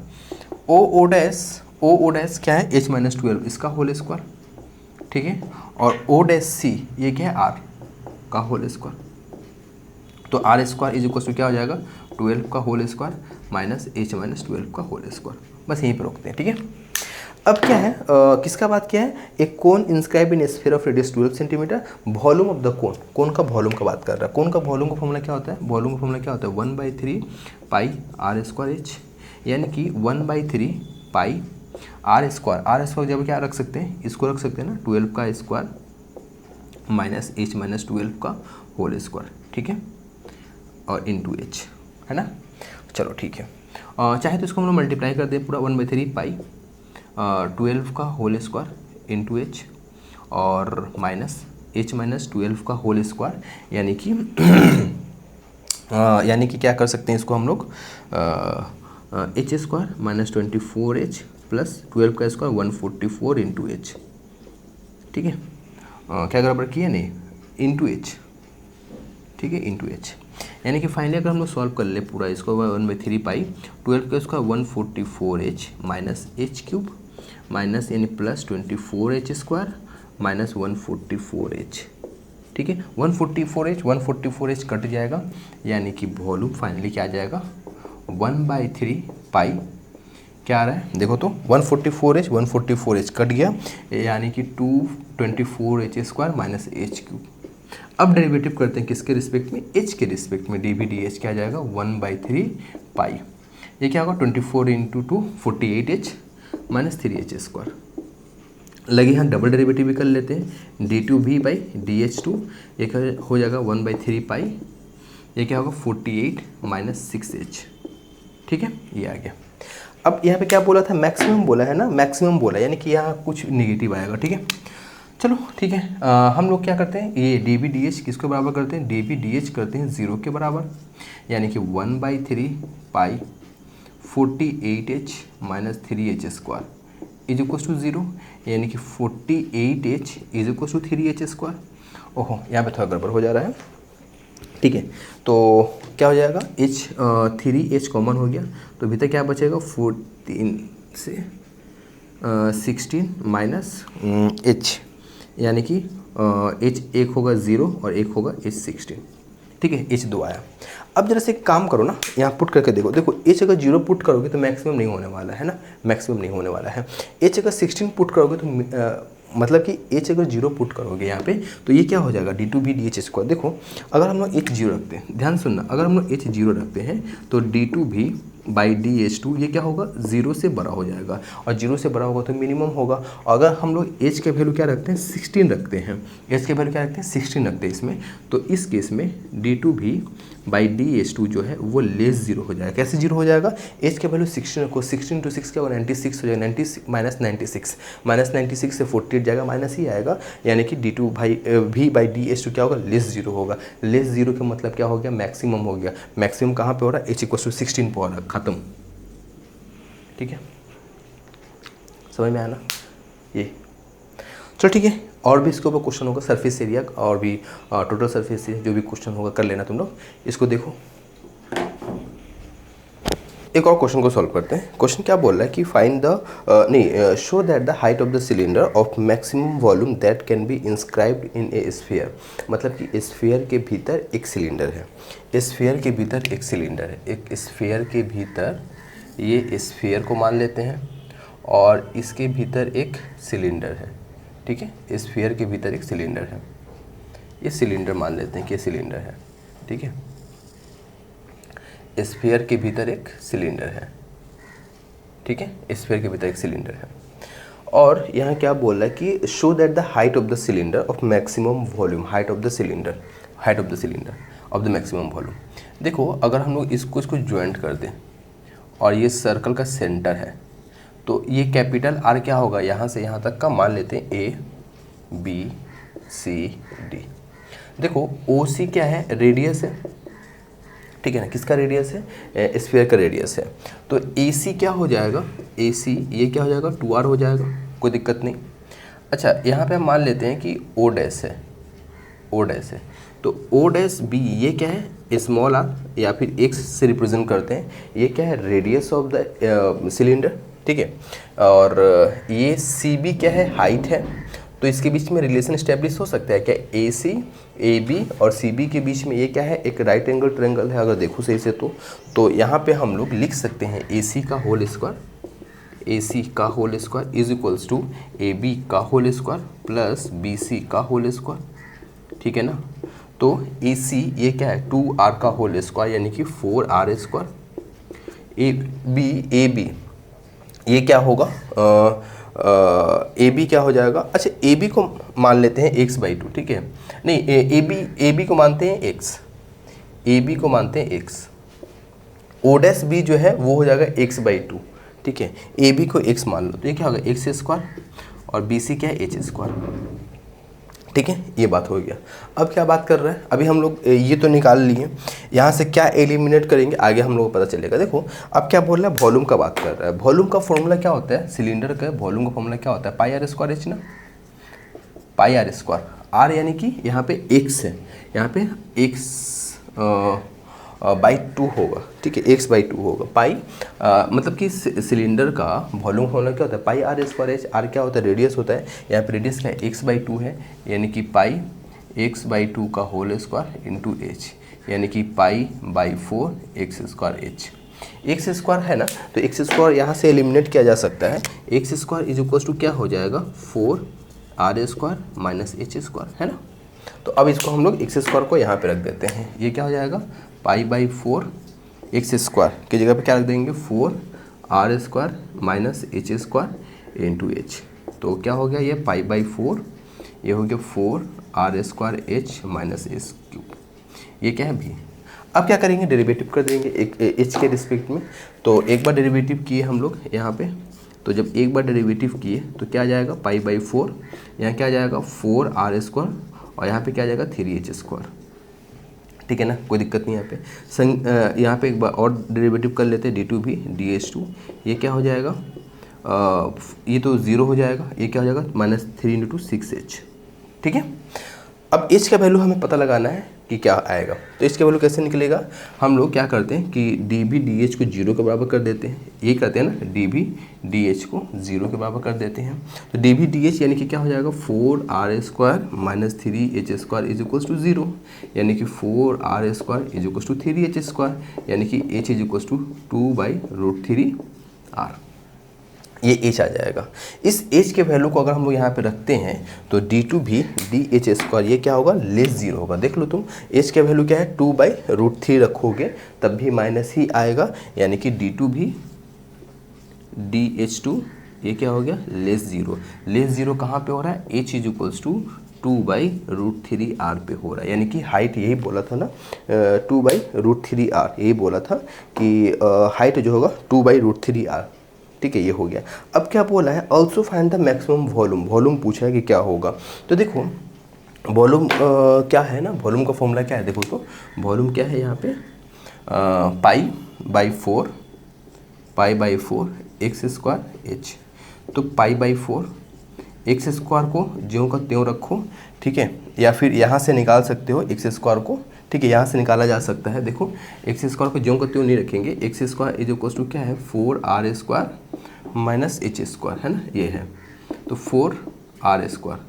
OO' क्या है, H - 12 इसका होल स्क्वायर, ठीक है, और OC ये क्या है, R का होल स्क्वायर। तो R² = क्या हो जाएगा, 12 का होल स्क्वायर माइनस H - 12 का होल स्क्वायर। बस यहीं पर रोकते हैं, ठीक है। अब क्या है, किसका बात किया है, एक cone inscribe in sphere of radius 12 centimetre, volume of the cone, cone का वॉल्यूम का बात कर रहा है। कोन का वॉल्यूम का फॉर्मूला क्या होता है, वॉल्यूम का फॉर्मूला क्या होता है, 1/3 पाई R²H, यानी कि 1/3 पाई R² जब क्या रख सकते हैं, इसको रख सकते हैं ना, 12 का स्क्वायर माइनस H - 12 का होल स्क्वायर, ठीक है, और इंटू H, है ना। चलो ठीक है, चाहे तो इसको हम लोग मल्टीप्लाई कर दें पूरा, 1/3 पाई 12 का होल स्क्वायर इंटू H और माइनस H - 12 का होल स्क्वायर, यानी कि क्या कर सकते हैं इसको हम लोग, H² - 24H प्लस 12 का स्क्वायर 144 इंटू H, ठीक है, क्या गड़बड़ किया नहीं, इंटू H, ठीक है, इंटू H। यानी कि फाइनली अगर हम लोग सॉल्व कर ले पूरा इसको 1/3 पाई 12 का square 144h minus H cube minus यानी plus 24h square minus 144h, ठीक है। 144h कट जाएगा, यानी कि वॉल्यूम फाइनली क्या आ जाएगा 1/3 पाई क्या आ रहा है देखो तो 144h कट गया, यानी कि 224h square minus H cube. अब डेरिवेटिव करते हैं किसके रिस्पेक्ट में, एच के रिस्पेक्ट में, डी बी डी एच क्या आ जाएगा 1/3 पाई, ये क्या होगा 24 into 2 48h minus 3h square. लगे यहाँ डबल डेरिवेटिव भी कर लेते हैं, d2v बाई dh2, ये क्या हो जाएगा 1/3 पाई, ये क्या होगा 48 माइनस 6h, ठीक है, ये आ गया। अब यहाँ पे क्या बोला था, मैक्सिमम बोला है ना, मैक्सिमम बोला यानी कि यहाँ कुछ निगेटिव आएगा, ठीक है। चलो ठीक है, हम लोग क्या करते हैं, ये डी बी डी एच किसके बराबर करते हैं, डी बी डी एच करते हैं 0 के बराबर, यानी कि 1/3 pi 48h minus 3h square is equal to 0, यानी कि 48h is equal to 3h square. ओहो यहाँ पे थोड़ा गड़बड़ हो जा रहा है, ठीक है। तो क्या हो जाएगा, h 3h कॉमन हो गया, तो भीतर क्या बचेगा 14 से 16 माइनस h, यानी कि h एक होगा 0 और एक होगा h 16, ठीक है, h 2 आया। अब जरा से एक काम करो ना, यहाँ पुट करके देखो, h अगर 0 पुट करोगे तो मैक्सिमम नहीं होने वाला है ना, मैक्सिमम नहीं होने वाला है। h अगर 16 पुट करोगे तो मतलब कि h अगर 0 पुट करोगे यहाँ पे तो ये क्या हो जाएगा d2v dh स्क्वायर। देखो अगर हम लोग h 0 रखते हैं, ध्यान सुनना, अगर हम लोग h 0 रखते हैं तो d2v बाई dh2 ये क्या होगा 0 से बड़ा हो जाएगा, और 0 से बड़ा होगा तो मिनिमम होगा। अगर हम लोग h के वैल्यू क्या रखते हैं 16 रखते हैं, h के वैल्यू क्या रखते हैं 16 रखते हैं इसमें, तो इस केस में d2v बाई dh2 जो है वो लेस 0 हो जाएगा। कैसे 0 हो जाएगा, h के वैल्यू 16 रखो, 16 to 6 क्या होगा 96 हो जाएगा, 96 माइनस 96 से 48 जाएगा, माइनस ही आएगा, यानी कि d2v बाई dh2 क्या होगा लेस 0 होगा। लेस 0 का मतलब क्या हो गया, मैक्सिमम हो गया। मैक्सिमम कहाँ पे हो रहा है, h इक्वल टू 16 पे हो रहा है, खत्म, ठीक है, समझ में आया ना ये। चलो ठीक है, और भी इसके ऊपर क्वेश्चन होगा, सरफेस एरिया और भी टोटल सरफेस एरिया जो भी क्वेश्चन होगा कर लेना तुम लोग। इसको देखो, एक और क्वेश्चन को सॉल्व करते हैं। क्वेश्चन क्या बोल रहा है कि find the show that the height of the cylinder of maximum volume that can be inscribed in A sphere. मतलब कि स्फीयर के भीतर एक सिलेंडर है, स्फीयर के भीतर एक सिलेंडर है, एक स्फीयर के भीतर, ये स्फीयर को मान लेते हैं और इसके भीतर एक सिलेंडर है, ठीक है, स्फीयर के भीतर एक सिलेंडर है, ये सिलेंडर मान लेते हैं कि सिलेंडर है, ठीक है, स्फीयर के भीतर एक सिलेंडर है, ठीक है, स्फीयर के भीतर एक सिलेंडर है। और यहाँ क्या बोल रहा है कि show that the height of the cylinder of maximum volume, height of the cylinder of the maximum volume. देखो अगर हम लोग इसको ज्वाइंट कर दें और ये सर्कल का सेंटर है, तो ये कैपिटल R क्या होगा, यहाँ से यहाँ तक का मान लेते हैं A B C D। देखो OC क्या है, रेडियस है, ठीक है ना, किसका रेडियस है, स्फीयर का रेडियस है। तो AC क्या हो जाएगा, AC ये क्या हो जाएगा 2R हो जाएगा, कोई दिक्कत नहीं। अच्छा यहाँ पे हम मान लेते हैं कि O डैश है, O डैश है, तो O डैश B ये क्या है स्मॉल r या फिर x से रिप्रेजेंट करते हैं, ये क्या है रेडियस ऑफ द सिलेंडर, ठीक है। और ये CB क्या है, हाइट है, तो इसके बीच में रिलेशन स्टैब्लिश हो सकता है क्या, AC AB और CB के बीच में ये क्या है, एक राइट एंगल ट्रायंगल है, अगर देखो सही से तो यहाँ पे हम लोग लिख सकते हैं AC का whole square is equals to AB का होल स्क्वायर प्लस BC का होल स्क्वायर, ठीक है ना। तो AC ये क्या है 2R का होल स्क्वायर यानी कि 4R स्क्वायर, AB ये क्या होगा, AB क्या हो जाएगा, अच्छा AB को मान लेते हैं x/2, ठीक है, नहीं AB को मानते हैं x, AB को मानते हैं x, O डैश B जो है वो हो जाएगा x/2, ठीक है, AB को x मान लो तो ये क्या होगा x स्क्वायर और BC क्या है h स्क्वायर, ठीक है, ये बात हो गया। अब क्या बात कर रहे हैं, अभी हम लोग ये तो निकाल लिए, यहाँ से क्या एलिमिनेट करेंगे आगे हम लोग को पता चलेगा। देखो अब क्या बोल रहा है, वॉल्यूम का बात कर रहा है। वॉल्यूम का फॉर्मूला क्या होता है, सिलेंडर का वॉल्यूम का फॉर्मूला क्या होता है, πr² ना, πr², r यानी कि यहाँ पे x है, यहाँ पे x बाई 2 होगा, ठीक है, x बाई 2 होगा। पाई मतलब कि सिलेंडर का वॉल्यूम होना क्या होता है, पाई आर स्क्वायर एच। आर क्या होता है, रेडियस होता है। यहाँ पे रेडियस क्या है, x बाई 2 है, यानी कि पाई x बाई 2 का होल स्क्वायर इंटू एच, यानी कि pi by 4 x square H. X square है ना, तो एक्स स्क्वायर यहाँ से एलिमिनेट किया जा सकता है। X square is equal to क्या हो जाएगा, 4 स्क्वायर माइनस एच स्क्वायर, है ना। तो अब इसको हम लोग एक्स स्क्वायर को यहाँ पे रख देते हैं। ये क्या हो जाएगा, पाई बाई 4 एक्स स्क्वायर की जगह पे क्या रख देंगे, 4 square minus H square into H. तो क्या हो गया, ये पाई बाई 4, ये हो गया 4 square H minus H cube. ये क्या है भी। अब क्या करेंगे, डेरिवेटिव कर देंगे एक एच के रिस्पेक्ट में। तो एक बार डेरिवेटिव किए हम लोग यहाँ पे, तो जब एक बार डेरिवेटिव किए तो क्या आ जाएगा, पाई बाई 4, यहाँ क्या आ जाएगा 4 स्क्वायर, और यहाँ पे क्या आ जाएगा 3 स्क्वायर, ठीक है ना, कोई दिक्कत नहीं। यहाँ पे यहाँ पे एक बार और डेरिवेटिव कर लेते हैं, d2 भी dh2, ये क्या हो जाएगा, ये तो 0 हो जाएगा, ये क्या हो जाएगा -3 इंटू 6h, ठीक है। अब h का वैल्यू हमें पता लगाना है कि क्या आएगा। तो h का वैल्यू कैसे निकलेगा, हम लोग क्या करते हैं कि db dh को 0 के बराबर कर देते हैं। ये करते हैं ना, db dh को 0 के बराबर कर देते हैं। तो db dh यानी कि क्या हो जाएगा, 4 square minus 3 h square is equals to 0, यानी कि 4 square is equals to 3 h square, यानी कि h is equals to 2/√3r। ये h आ जाएगा। इस h के वैल्यू को अगर हम लोग यहाँ पे रखते हैं तो d2 भी dh स्क्वायर ये क्या होगा, लेस 0 होगा। देख लो तुम, h के वैल्यू क्या है, 2/√3 रखोगे तब भी माइनस ही आएगा, यानी कि d2 भी dh2 ये क्या हो गया, लेस 0। लेस 0 कहाँ पे हो रहा है, h is equals to 2/√3r पे हो रहा है, यानी कि हाइट यही बोला था ना, 2/√3r यही बोला था कि हाइट जो होगा 2/√3r, ठीक है, ये हो गया। अब क्या बोला है, also find the maximum volume. Volume पूछा है कि क्या होगा। तो देखो वॉल्यूम क्या है ना, वॉल्यूम का फॉर्मूला क्या है, देखो तो वॉल्यूम क्या है यहाँ पे, pi by 4 x square H. तो पाई बाई 4 एक्स स्क्वायर को ज्यों का त्यों रखो, ठीक है, या फिर यहाँ से निकाल सकते हो एक्स स्क्वायर को, ठीक है, यहाँ से निकाला जा सकता है। देखो एक्स स्क्वायर को ज्यों का त्यों नहीं रखेंगे, X square is equal to क्या है, 4 स्क्वायर माइनस एच स्क्वायर, है ना, ये है। तो 4 स्क्वायर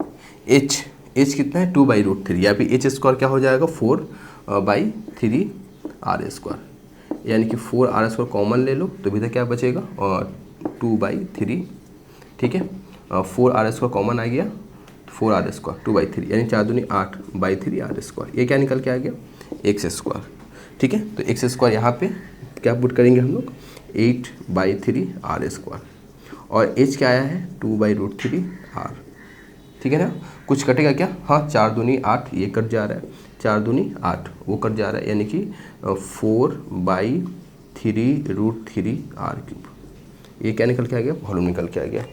एच कितना है, 2/√3, या फिर एच स्क्वायर क्या हो जाएगा, 4/3r स्क्वायर, यानी कि 4r स्क्वायर कॉमन ले लो तो भी तो क्या बचेगा, और 2/3, ठीक है, 4r स्क्वायर कॉमन आ गया, 4r स्क्वायर 2/3, यानी 4 दूनी 8/3r स्क्वायर। ये क्या निकल के आ गया, एक्स स्क्वायर, ठीक है। तो एक्स स्क्वायर यहाँ पे क्या पुट करेंगे हम लोग, 8/3r स्क्वायर, और एच क्या आया है, 2/√3r, ठीक है ना। कुछ कटेगा क्या, हाँ, 4 दूनी 8 ये कट जा रहा है, 4 दूनी 8 वो कट जा रहा है, यानी कि 4/3√3r क्यूब। ये क्या निकल के आ गया, वॉल्यूम निकल के आ गया।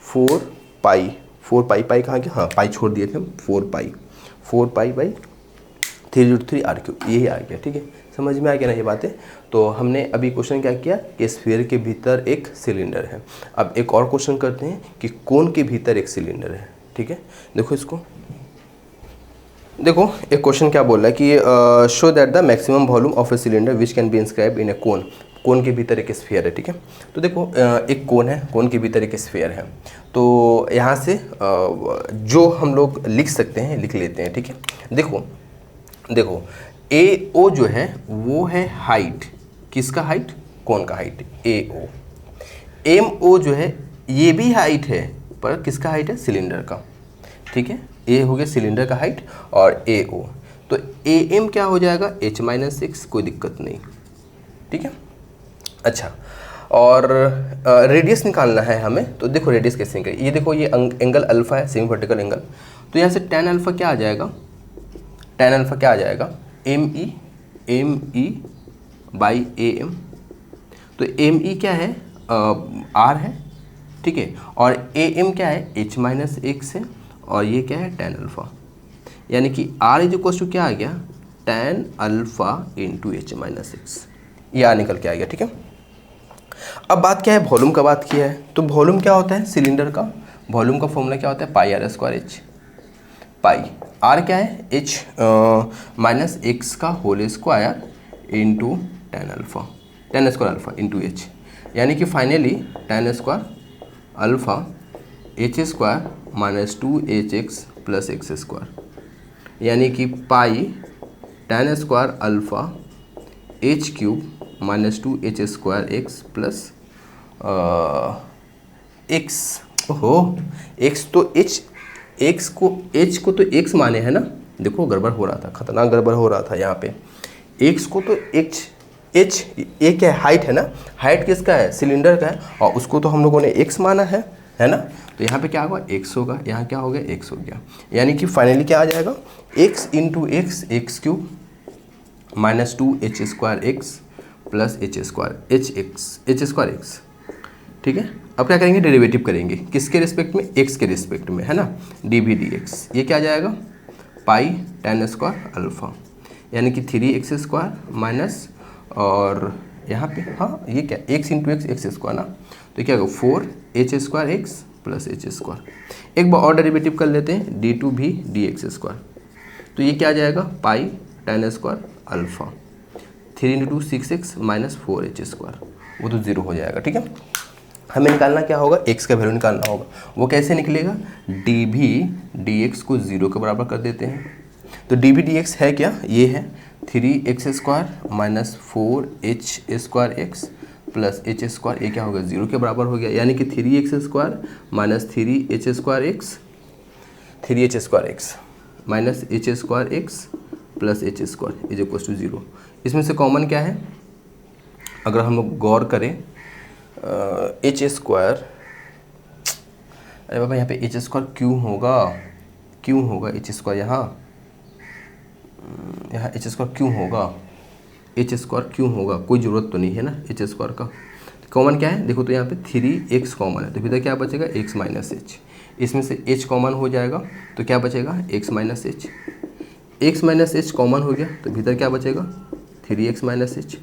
4 पाई कहाँ गया, हाँ पाई छोड़ दिए थे हम, 4 पाई बाई 3√3r क्यूब, यही आ गया, ठीक है। समझ में आ गया ना ये बातें। तो हमने अभी क्वेश्चन क्या किया कि स्फीयर के भीतर एक सिलेंडर है। अब एक और क्वेश्चन करते हैं कि कोन के भीतर एक सिलेंडर है, ठीक है। देखो इसको, देखो एक क्वेश्चन क्या बोल रहा है कि show that the maximum volume of a cylinder which can be inscribe in a cone. Cone के भीतर एक स्फीयर है, ठीक है। तो देखो एक कोन है, कोन के भीतर एक स्फीयर है। तो यहाँ से जो हम लोग लिख सकते हैं लिख लेते हैं, ठीक है। देखो ए ओ जो है वो है हाइट, किसका हाइट, कोन का हाइट ए ओ। एम ओ जो है ये भी हाइट है, पर किसका हाइट है, सिलेंडर का, ठीक है। ए हो गया सिलेंडर का हाइट, और ए ओ, तो ए एम क्या हो जाएगा, h-6, कोई दिक्कत नहीं, ठीक है। अच्छा, और रेडियस निकालना है हमें। तो देखो रेडियस कैसे निकले, ये देखो ये एंगल अल्फा है, सेमी वर्टिकल एंगल। तो यहाँ से tan अल्फा क्या आ जाएगा, tan अल्फा क्या आ जाएगा, M E by A M. तो एम ई क्या है, आर है, ठीक है, और ए एम क्या है, h-x है, और ये क्या है, tan अल्फा, यानी कि r इज इक्वल टू क्या आ गया, tan अल्फा इंटू h-x। ये आर निकल के आ गया, ठीक है। अब बात क्या है, वॉल्यूम का बात किया है। तो वॉल्यूम क्या होता है सिलेंडर का, वॉल्यूम का फॉर्मूला क्या होता है, pi r square H, pi R क्या है, एच माइनस एक्स का whole square into tan alpha, tan square alpha into H, यानी कि finally tan square alpha H square minus 2hx plus X square, यानी कि pi tan square alpha H cube minus 2h square X plus X. ओहो, X तो H, X को तो x माने है ना, देखो गड़बड़ हो रहा था, खतरनाक गड़बड़ हो रहा था यहाँ पे। एक्स को तो एच ए क्या है, हाइट है ना, हाइट किसका है, सिलेंडर का है, और उसको तो हम लोगों ने एक्स माना है ना, तो यहाँ पे क्या होगा, एक्स होगा, यहाँ क्या हो गया, एक्स हो गया, यानी कि फाइनली क्या आ जाएगा, x into X, x cube minus 2h square X plus H square H square x. ठीक है, अब क्या करेंगे, डेरिवेटिव करेंगे, किसके रिस्पेक्ट में, एक्स के रिस्पेक्ट में, है ना, डी भी डी एक्स, ये क्या आ जाएगा, पाई टेन स्क्वायर अल्फ़ा, यानी कि 3x स्क्वायर माइनस, और यहाँ पे हाँ ये क्या, X into X, X square ना, तो क्या होगा 4h square X plus H square. एक बार और डेरिवेटिव कर लेते हैं, डी टू भी डी एक्स स्क्वायर, तो ये क्या आ जाएगा, pi tan square alpha 3 into 6x minus 4h square, वो तो 0 हो जाएगा। ठीक है, हमें निकालना क्या होगा, x का वैल्यू निकालना होगा, वो कैसे निकलेगा, डी भी डी एक्स को 0 के बराबर कर देते हैं, तो डी भी डी एक्स है क्या, ये है 3x square minus 4h square X plus H square, ये क्या होगा, 0 के बराबर हो गया, यानी कि 3x square minus 3h square X, 3h square X minus H square X plus H square is equal to 0। इसमें से कॉमन क्या है, अगर हम लोग गौर करें, एच स्क्वायर, अरे बाबा यहाँ पे एच स्क्वायर क्यों होगा एच स्क्वायर, यहाँ एच स्क्वायर क्यों होगा, कोई ज़रूरत तो नहीं है ना एच स्क्वायर का। कॉमन क्या है, देखो तो यहाँ पे 3x कॉमन है, तो भीतर क्या बचेगा, x माइनस एच, इसमें से h कॉमन हो जाएगा, तो क्या बचेगा, x minus H, x minus H common हो गया, तो भीतर क्या बचेगा, 3x माइनस एच,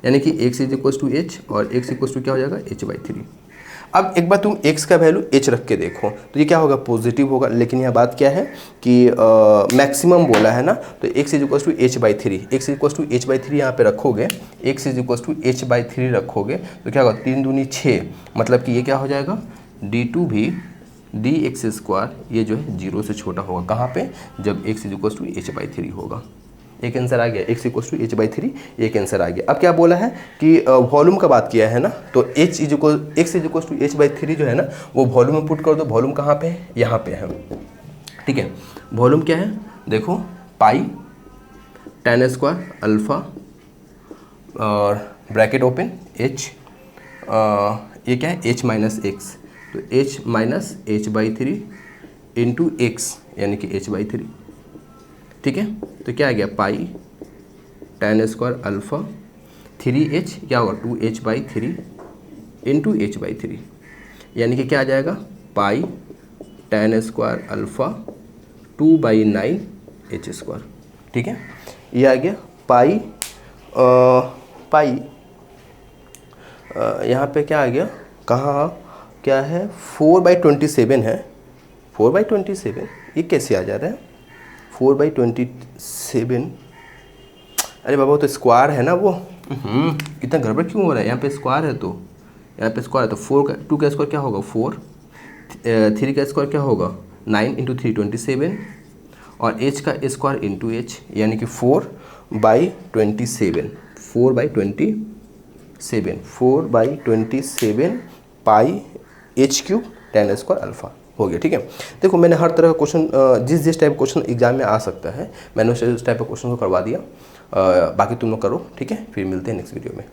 यानी कि x is equal to H, और x इक्वल टू क्या हो जाएगा, h/3। अब एक बार तुम x का वैल्यू h रख के देखो, तो ये क्या होगा, पॉजिटिव होगा, लेकिन यहाँ बात क्या है कि मैक्सिमम बोला है ना, तो x is equal to h/3, x is equal to h/3 यहाँ पे रखोगे, x is equal to h/3 रखोगे, तो क्या होगा, 3 दूनी 6, मतलब कि ये क्या हो जाएगा, डी टू भी डी एक्स स्क्वायर, ये जो है 0 से छोटा होगा, कहाँ पे, जब x is equal to h/3 होगा। एक आंसर आ गया, x इक्वल टू h/3, एक आंसर आ गया। अब क्या बोला है कि वॉल्यूम का बात किया है ना, तो x is equal to h/3 जो है ना, वो वॉल्यूम में पुट कर दो, वॉल्यूम कहाँ पे है, यहाँ पे है। ठीक है, वॉल्यूम क्या है, देखो पाई टेन स्क्वायर अल्फ़ा और ब्रैकेट ओपन h, ये क्या है, h माइनस एक्स, तो h minus h/3 into x, यानी कि h/3। ठीक है, तो क्या आ गया, पाई टेन स्क्वायर अल्फ़ा 3h, क्या होगा, 2h/3 इंटू h/3, यानी कि क्या आ जाएगा, pi tan square alpha 2/9 h square. ठीक है, ये आ गया पाई, यहाँ पे क्या आ गया, कहाँ क्या है, 4/27 है, 4/27, ये कैसे आ जा रहा है, 4/27, अरे बाबा वो तो स्क्वायर है ना, वो इतना गड़बड़ क्यों हो रहा है, यहाँ पे स्क्वायर है, तो यहाँ पे स्क्वायर है, तो 4 का 2 का स्क्वायर क्या होगा 4, 3 का स्क्वायर क्या होगा 9 इंटू 3 27, और h का स्क्वायर इंटू h, यानी कि 4/27, 4/27 पाई h cube ten square alpha हो गया। ठीक है, देखो मैंने हर तरह का क्वेश्चन, जिस टाइप का क्वेश्चन एग्जाम में आ सकता है, मैंने उस टाइप का क्वेश्चन को करवा दिया, बाकी तुम लोग करो। ठीक है, फिर मिलते हैं नेक्स्ट वीडियो में।